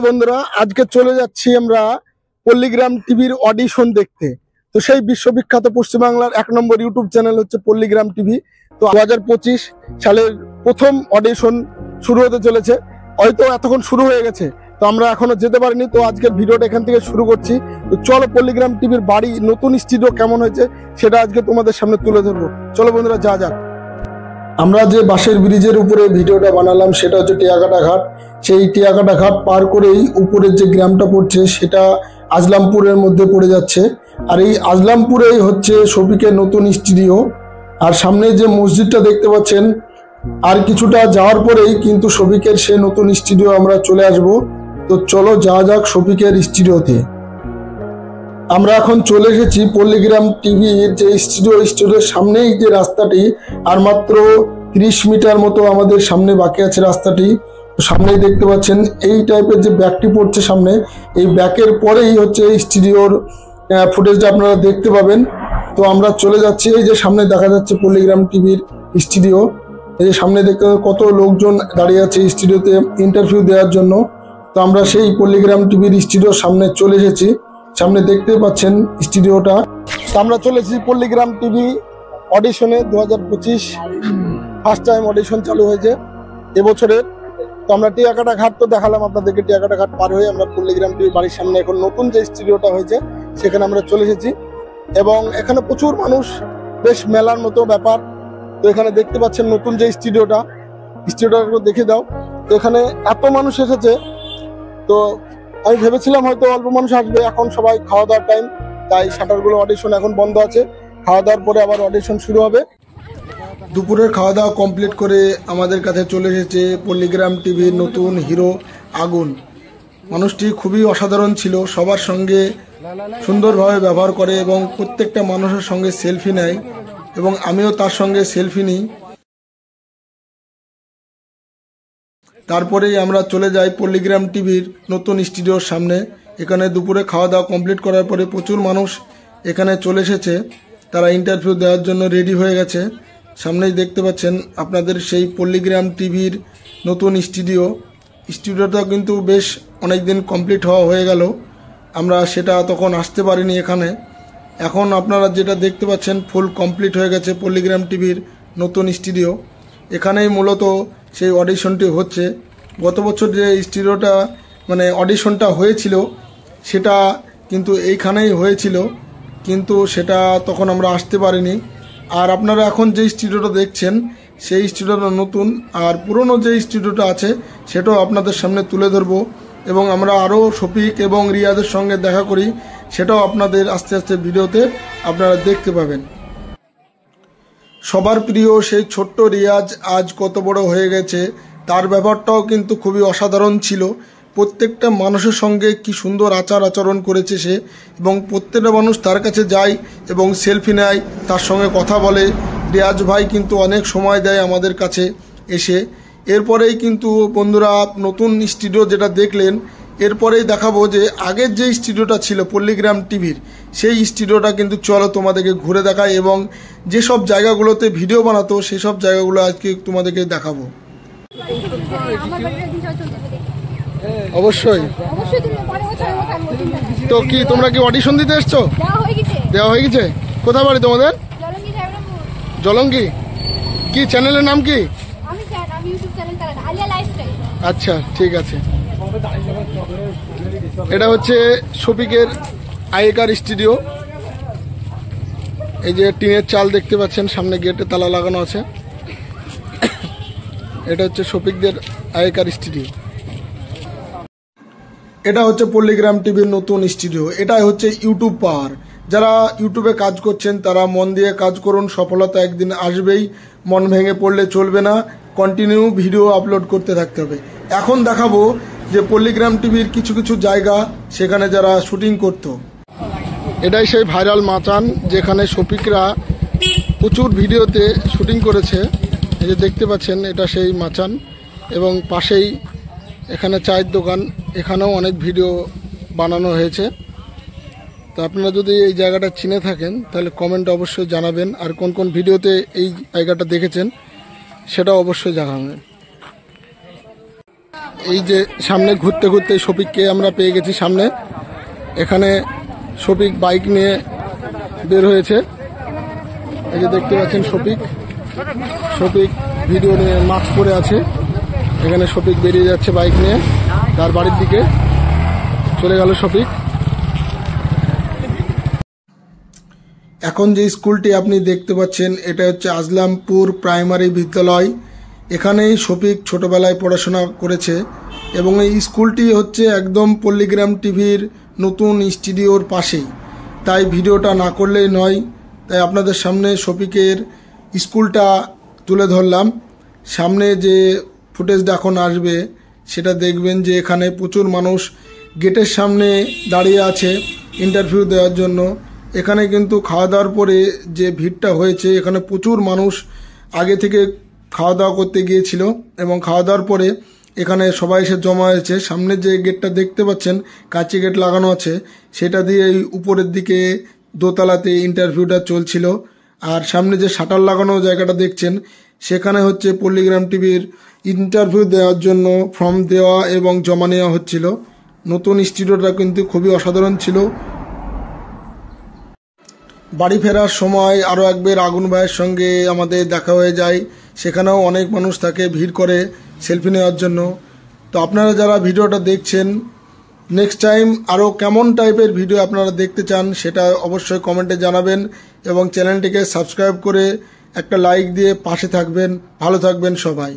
বন্ধুরা, আজকে চলে যাচ্ছি আমরা পল্লীগ্রাম টিভির অডিশন দেখতে। তো সেই বিশ্ববিখ্যাত পশ্চিমবাংলার 1 নম্বর ইউটিউব চ্যানেল হচ্ছে পল্লীগ্রাম টিভি। তো 2025 সালের প্রথম অডিশন শুরু হতে চলেছে, হয়তো এতক্ষণ শুরু হয়ে গেছে, তো আমরা এখনো যেতে পারিনি। তো আজকের ভিডিওটা এখান থেকে শুরু করছি। তো চলো, পল্লীগ্রাম টিভির বাড়ি নতুন স্টুডিও কেমন হয়েছে সেটা আজকে তোমাদের সামনে তুলে ধরবো। চলো বন্ধুরা, যা যাক। আমরা যে বাঁশের ব্রিজের উপরে ভিডিওটা বানালাম সেটা হচ্ছে টিয়াকাটা ঘাট। সেই টিয়াকাটা ঘাট পার করেই উপরের যে গ্রামটা পড়ছে সেটা আজলামপুরের মধ্যে পড়ে যাচ্ছে। আর এই আজলামপুরেই হচ্ছে শফিকের নতুন স্টুডিও। আর সামনে যে মসজিদটা দেখতে পাচ্ছেন, আর কিছুটা যাওয়ার পরেই কিন্তু শফিকের সে নতুন স্টুডিও আমরা চলে আসব। তো চলো যাওয়া যাক শফিকের স্টুডিওতে। আমরা এখন চলে এসেছি পল্লীগ্রাম টিভির যে স্টুডিওর সামনেই যে রাস্তাটি, আর মাত্র 30 মিটার মতো আমাদের সামনে বাকি আছে রাস্তাটি। সামনেই দেখতে পাচ্ছেন এই টাইপের যে ব্যাকটি পড়ছে সামনে, এই ব্যাকের পরেই হচ্ছে এই স্টুডিওর ফুটেজটা আপনারা দেখতে পাবেন। তো আমরা চলে যাচ্ছি। এই যে সামনে দেখা যাচ্ছে পল্লীগ্রাম টিভির স্টুডিও। এই যে সামনে দেখতে কত লোকজন দাঁড়িয়ে আছে স্টুডিওতে ইন্টারভিউ দেওয়ার জন্য। তো আমরা সেই পল্লীগ্রাম টিভির স্টুডিওর সামনে চলে এসেছি। সামনে দেখতে পাচ্ছেন স্টুডিওটা। আমরা চলেছি পল্লীগ্রাম টিভি অডিশনে। 2025 ফার্স্ট টাইম অডিশন চালু হয়েছে এবছরের। তো আমরা টিয়াকাটা ঘাট তো দেখালাম আপনাদেরকে। টিয়াকাটা ঘাট পার হয়ে আমরা পল্লীগ্রাম টিভির বাড়ির সামনে এখন নতুন যে স্টুডিওটা হয়েছে সেখানে আমরা চলে এসেছি। এবং এখানে প্রচুর মানুষ, বেশ মেলার মতো ব্যাপার। তো এখানে দেখতে পাচ্ছেন নতুন যে স্টুডিওটা দেখে দাও। তো এখানে এত মানুষ এসেছে, তো আমি ভেবেছিলাম হয়তো অল্প মানুষ আসবে। এখন সবাই খাওয়া দাওয়ার টাইম, তাই শাটারগুলো অডিশন এখন বন্ধ আছে। খাওয়া দাওয়ার পরে আবার অডিশন শুরু হবে। দুপুরের খাওয়া দাওয়া কমপ্লিট করে আমাদের কাছে চলে এসেছে পল্লীগ্রাম টিভির নতুন হিরো আগুন। মানুষটি খুবই অসাধারণ ছিল, সবার সঙ্গে সুন্দরভাবে ব্যবহার করে এবং প্রত্যেকটা মানুষের সঙ্গে সেলফি নেয়, এবং আমিও তার সঙ্গে সেলফি নিই। তারপরেই আমরা চলে যাই পল্লীগ্রাম টিভির নতুন স্টুডিওর সামনে। এখানে দুপুরে খাওয়া দাওয়া কমপ্লিট করার পরে প্রচুর মানুষ এখানে চলে এসেছে, তারা ইন্টারভিউ দেওয়ার জন্য রেডি হয়ে গেছে। সামনেই দেখতে পাচ্ছেন আপনাদের সেই পল্লীগ্রাম টিভির নতুন স্টুডিওটা কিন্তু বেশ অনেক দিন কমপ্লিট হয়ে গেল, আমরা সেটা তখন আসতে পারিনি এখানে। এখন আপনারা যেটা দেখতে পাচ্ছেন ফুল কমপ্লিট হয়ে গেছে পল্লীগ্রাম টিভির নতুন স্টুডিও। এখানেই মূলত সেই অডিশনটি হচ্ছে। গত বছর যে স্টুডিওটা অডিশনটা হয়েছিল সেটা কিন্তু এইখানেই হয়েছিল, কিন্তু সেটা তখন আমরা আসতে পারিনি। আর আপনারা এখন যে স্টুডিওটা দেখছেন সেই স্টুডিওটা নতুন, আর পুরনো যে স্টুডিওটা আছে সেটাও আপনাদের সামনে তুলে ধরবো। এবং আমরা আরও শফিক এবং রিয়াজের সঙ্গে দেখা করি, সেটাও আপনাদের আস্তে আস্তে ভিডিওতে আপনারা দেখতে পাবেন। সবার প্রিয় সেই ছোট্ট রিয়াজ আজ কত বড় হয়ে গেছে, তার ব্যাপারটাও কিন্তু খুবই অসাধারণ ছিল। প্রত্যেকটা মানুষের সঙ্গে কি সুন্দর আচরণ করেছে সে, এবং প্রত্যেকটা মানুষ তার কাছে যায় এবং সেলফি নেয়, তার সঙ্গে কথা বলে। রিয়াজ ভাই কিন্তু অনেক সময় দেয় আমাদের কাছে এসে। এরপরেই কিন্তু বন্ধুরা নতুন স্টুডিও যেটা দেখলেন, এরপরেই দেখাবো যে আগের যে স্টুডিওটা ছিল পল্লীগ্রাম টিভির, সেই স্টুডিওটা কিন্তু চলো তোমাদেরকে ঘুরে দেখাই, এবং যেসব জায়গাগুলোতে ভিডিও বানাতো সেসব জায়গাগুলো আজকে তোমাদেরকে দেখাবো। অবশ্যই। তো কি তোমরা কি অডিশন দিতে এসছো? দেওয়া হয়ে গেছে। কোথায় বাড়ি তোমাদের? জলঙ্গি। কি চ্যানেলের নাম কি? আচ্ছা, ঠিক আছে। এটা হচ্ছে শফিকের আগেকার স্টুডিও। এই যে টিনের চাল দেখতে পাচ্ছেন, সামনে গেটে তালা লাগানো আছে। এটা হচ্ছে শফিকদের আগেকার স্টুডিও। এটা হচ্ছে পল্লীগ্রাম টিভির নতুন স্টুডিও। এটাই হচ্ছে ইউটিউব পাওয়ার। যারা ইউটিউবে কাজ করছেন তারা মন দিয়ে কাজ করুন, সফলতা একদিন আসবেই। মন ভেঙে পড়লে চলবে না, কন্টিনিউ ভিডিও আপলোড করতে থাকতে হবে। এখন দেখাবো যে পল্লীগ্রাম টিভির কিছু কিছু জায়গা সেখানে যারা শুটিং করতো। এটাই সেই ভাইরাল মাচান যেখানে শফিকরা প্রচুর ভিডিওতে শুটিং করেছে। এই যে দেখতে পাচ্ছেন এটা সেই মাচান, এবং পাশেই এখানে চায়ের দোকান, এখানেও অনেক ভিডিও বানানো হয়েছে। তো আপনারা যদি এই জায়গাটা চিনে থাকেন তাহলে কমেন্ট অবশ্যই জানাবেন, আর কোন কোন ভিডিওতে এই জায়গাটা দেখেছেন সেটা অবশ্যই জানাবেন। এই যে সামনে ঘুরতে ঘুরতে শফিককে আমরা পেয়ে গেছি সামনে। এখানে শফিক বাইক নিয়ে বের হয়েছে। এই যে দেখতে পাচ্ছেন শফিক ভিডিও নিয়ে মাস্ক পরে আছে। এখানে শফিক বেরিয়ে যাচ্ছে বাইক নিয়ে, তার বাড়ির দিকে চলে গেল শফিক। এখন যে স্কুলটি আপনি দেখতে পাচ্ছেন এটা হচ্ছে আজলামপুর প্রাইমারি বিদ্যালয়। এখানেই শফিক ছোটবেলায় পড়াশোনা করেছে এবং এই স্কুলটি হচ্ছে একদম পল্লীগ্রাম টিভির নতুন স্টুডিওর পাশেই, তাই ভিডিওটা না করলেই নয়। তাই আপনাদের সামনে শফিকের স্কুলটা তুলে ধরলাম। সামনে যে ফুটেজটা এখন আসবে সেটা দেখবেন যে এখানে প্রচুর মানুষ গেটের সামনে দাঁড়িয়ে আছে ইন্টারভিউ দেওয়ার জন্য। এখানে কিন্তু খাওয়া দাওয়ার পরে যে ভিড়টা হয়েছে, এখানে প্রচুর মানুষ আগে থেকে খাওয়া দাওয়া করতে গিয়েছিল এবং খাওয়া দাওয়ার পরে এখানে সবাই এসে জমা হয়েছে। সামনে যে গেটটা দেখতে পাচ্ছেন কাঁচি গেট লাগানো আছে, সেটা দিয়ে এই উপরের দিকে দোতলাতে ইন্টারভিউটা চলছিল। আর সামনে যে শাটার লাগানো জায়গাটা দেখছেন সেখানে হচ্ছে পল্লীগ্রাম টিভির ইন্টারভিউ দেওয়ার জন্য ফর্ম দেওয়া এবং জমা নেওয়া হচ্ছিল। নতুন স্টুডিওটা কিন্তু খুবই অসাধারণ ছিল। বাড়ি ফেরার সময় আরও একবার আগুন ভাইয়ের সঙ্গে আমাদের দেখা হয়ে যায়। সেখানেও অনেক মানুষ থাকে, ভিড় করে সেলফি নেওয়ার জন্য। তো আপনারা যারা ভিডিওটা দেখছেন, নেক্সট টাইম আরও কেমন টাইপের ভিডিও আপনারা দেখতে চান সেটা অবশ্যই কমেন্টে জানাবেন এবং চ্যানেলটিকে সাবস্ক্রাইব করে একটা লাইক দিয়ে পাশে থাকবেন। ভালো থাকবেন সবাই।